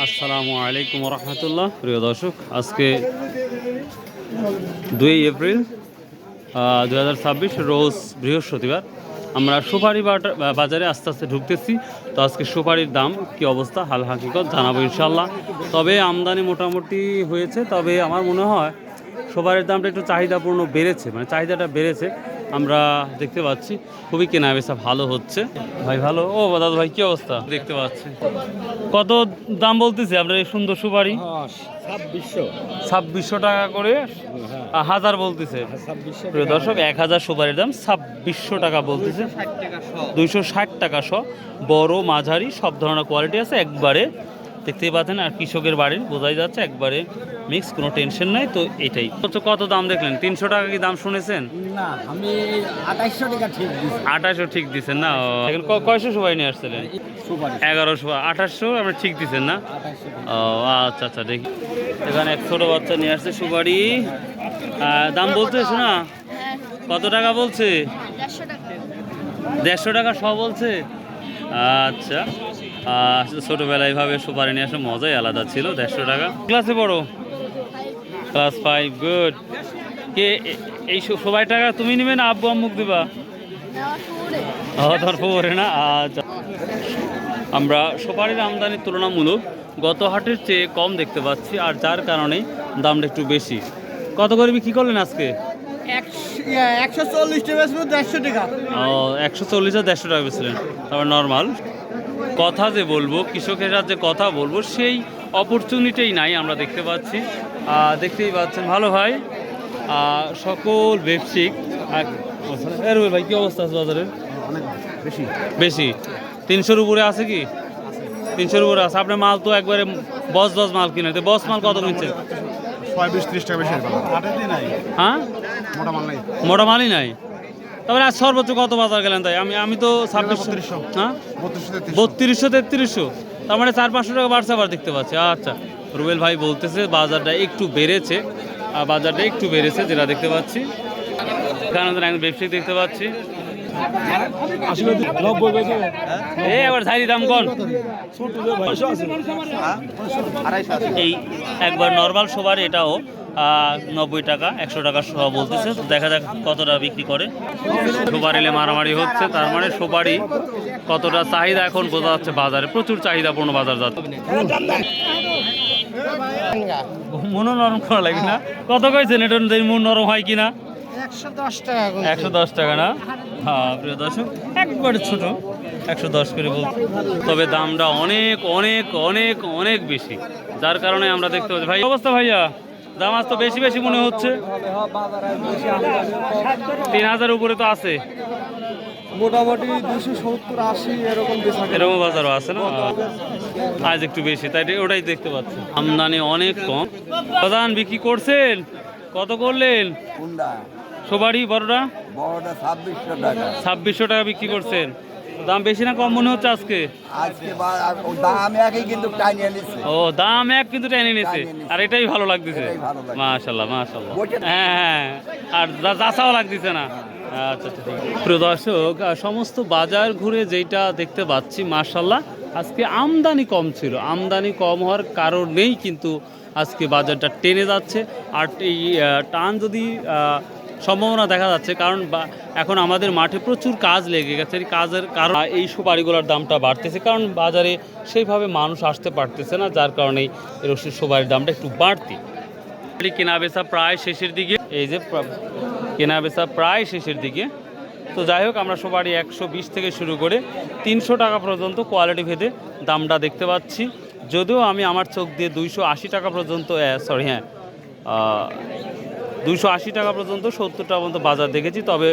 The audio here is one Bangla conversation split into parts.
আসসালামু আলাইকুম রহমতুল্লাহ। প্রিয় দর্শক, আজকে 2 এপ্রিল 2026 রোজ বৃহস্পতিবার। আমরা সুপারি বাজারে আস্তে আস্তে ঢুকতেছি। তো আজকে সুপারির দাম কি অবস্থা হাল হাকিকত জানাবো ইনশাল্লাহ। তবে আমদানি মোটামুটি হয়েছে, তবে আমার মনে হয় সুপারির দামটা একটু চাহিদাপূর্ণ বেড়েছে, মানে চাহিদাটা বেড়েছে। আমরা দেখতে পাচ্ছি খুবই কেনা বেচা ভালো হচ্ছে। ভাই ভালো। ও দাদা ভাই, কি অবস্থা? দেখতে পাচ্ছি কত দাম বলতেছে আপনার এই সুন্দর সুপারি? 2600 টাকা করে হাজার বলতেছে। প্রিয় দর্শক, 1000 সুপারির দাম 2600 টাকা বলতেছে। 260 টাকা শ। বড় মাঝারি সব ধরনের কোয়ালিটি আছে, একবারে দেখতেই পাচ্ছেন। আর কৃষকের বাড়ির বোঝাই যাচ্ছে, একবারে মিক্স, কোনো টেনশন নাই। তো এটাই কত দাম দেখলেন? 300 টাকা কি দাম শুনেছেন? না, আমি 2800 টাকা ঠিক দিছি। 2800 ঠিক দিচ্ছেন না? এখন কয়শো সুপারি নিয়ে আসছিলেন? 1100। 2800 আপনি ঠিক দিচ্ছেন না? ও আচ্ছা আচ্ছা, দেখি এখানে এক ছোটো বাচ্চা নিয়ে আসছে সুপারি। দাম বলছে শোনা? কত টাকা বলছে? 150 টাকা শ বলছে। আচ্ছা, ছোটোবেলায় এইভাবে সুপারি নিয়ে আসা মজাই আলাদা ছিল। 150 টাকা। ক্লাসে পড়ো? ক্লাস 5। গুড। কে এই সবাই টাকা তুমি নিবে না আব্বু আম্মুক দিবা? ধর পরে না। আচ্ছা, আমরা সুপারির আমদানির তুলনামূলক গত হাটের চেয়ে কম দেখতে পাচ্ছি, আর যার কারণে দামটা একটু বেশি। কত করে বিক্রি করলেন আজকে? 140 টাকা, 150 টাকা। ও, 140 আর 150 টাকা বেচলেন। তারপর নর্মাল কথা যে বলবো, কৃষকেরা যে কথা বলবো, সেই অপরচুনিটিই নাই আমরা দেখতে পাচ্ছি। দেখতেই পাচ্ছেন ভালো ভাই, সকল ব্যবসায়িক। ভাই, কি অবস্থা আছে বাজারের? বেশি বেশি 300-র উপরে আছে কি? 300-র উপরে আছে। আপনার মাল তো একবারে বস মাল কিনে, তো বস মাল কত নিচ্ছে? 20-30 টাকা বেশি। হ্যাঁ, মোটা মালই নাই। তারপরে আজ সর্বোচ্চ কত বাজার গেলেন? তাই আমি তো 2600। হ্যাঁ, 3200-3300। তার মানে 400-500 টাকা বাড়ছে আবার দেখতে পাচ্ছি। আচ্ছা, রুবেল ভাই বলতেছে বাজারটা একটু বেড়েছে, যেটা দেখতে পাচ্ছি। এখানে ব্যবসায়িক দেখতে পাচ্ছি। এবার ঝাড়ি দাম কম। এই একবার নর্মাল সবার এটাও 90 টাকা, 100 টাকা সহ বলতেছে। দেখা যাক কতটা বিক্রি করে। সুপারি এলে মারামারি হচ্ছে, তার মানে সুপারি কতটা চাহিদা এখন বোঝা যাচ্ছে বাজারে। প্রচুর চাহিদাপূর্ণ বাজার যাচ্ছে। মনও নরম করা লাগে না? কত কইছেন এটা? মন নরম হয় কিনা? 110 টাকা না? হ্যাঁ প্রিয় দর্শক, একবারে ছোট 110 করে বলতে। তবে দামটা অনেক অনেক অনেক অনেক বেশি, যার কারণে আমরা দেখতে পাচ্ছি। ভাই অবস্থা ভাইয়া, দাম আজ তো বেশি বেশি মনে হচ্ছে। 3000 উপরে তো আছে মোটামুটি 270-80 এরকম বাজারও আছে না? আজ একটু বেশি, তাই ওটাই দেখতে পাচ্ছি। আমদানি অনেক কম। প্রধান বিক্রি করছেন? কত করলেন সুপারি? বড়টা 2600 টাকা বিক্রি করছেন। দাম বেশি না কম মনে হচ্ছে আজকে? দাম একই কিন্তু টাইনে নিচ্ছে। ও, দাম এক কিন্তু টেনে নিচ্ছে, আর এটাই ভালো লাগতেছে। মাশাআল্লাহ মাশাআল্লাহ। হ্যাঁ, আর যাচাও লাগতেছে না। আচ্ছা ঠিক আছে। প্রিয় দর্শক, সমস্ত বাজার ঘুরে যেটা দেখতে পাচ্ছি, মাশাআল্লাহ আজকে আমদানি কম ছিল। আমদানি কম হওয়ার কারণেই কিন্তু আজকে বাজারটা টেনে যাচ্ছে। আর এই টান যদি সম্ভাবনা দেখা যাচ্ছে, কারণ এখন আমাদের মাঠে প্রচুর কাজ লেগে গেছে। এই কাজের কারণ এই সুপারিগুলোর দামটা বাড়তেছে, কারণ বাজারে সেইভাবে মানুষ আসতে পারতেছে না, যার কারণেই রসুন সুপারির দামটা একটু বাড়তি। কেনা বেচা প্রায় শেষের দিকে, এই যে কেনা বেচা প্রায় শেষের দিকে। তো যাই হোক, আমরা সুপারি 120 থেকে শুরু করে 300 টাকা পর্যন্ত কোয়ালিটি ভেদে দামটা দেখতে পাচ্ছি। যদিও আমি আমার চোখ দিয়ে 280 টাকা পর্যন্ত 280 টাকা পর্যন্ত, 70 টাকা পর্যন্ত বাজার দেখেছি। তবে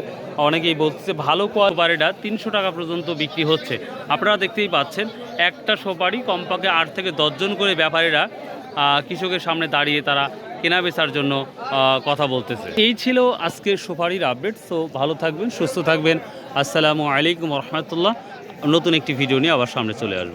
অনেকেই বলছে ভালো সুপারিটা 300 টাকা পর্যন্ত বিক্রি হচ্ছে। আপনারা দেখতেই পাচ্ছেন, একটা সুপারি কমপক্ষে 8 থেকে 10 জন করে ব্যাপারীরা কৃষকের সামনে দাঁড়িয়ে তারা কেনা বেচার জন্য কথা বলতেছে। এই ছিল আজকের সুপারির আপডেট। তো ভালো থাকবেন, সুস্থ থাকবেন। আসসালামু আলাইকুম রহমতুল্লাহ। নতুন একটি ভিডিও নিয়ে আবার সামনে চলে আসবো।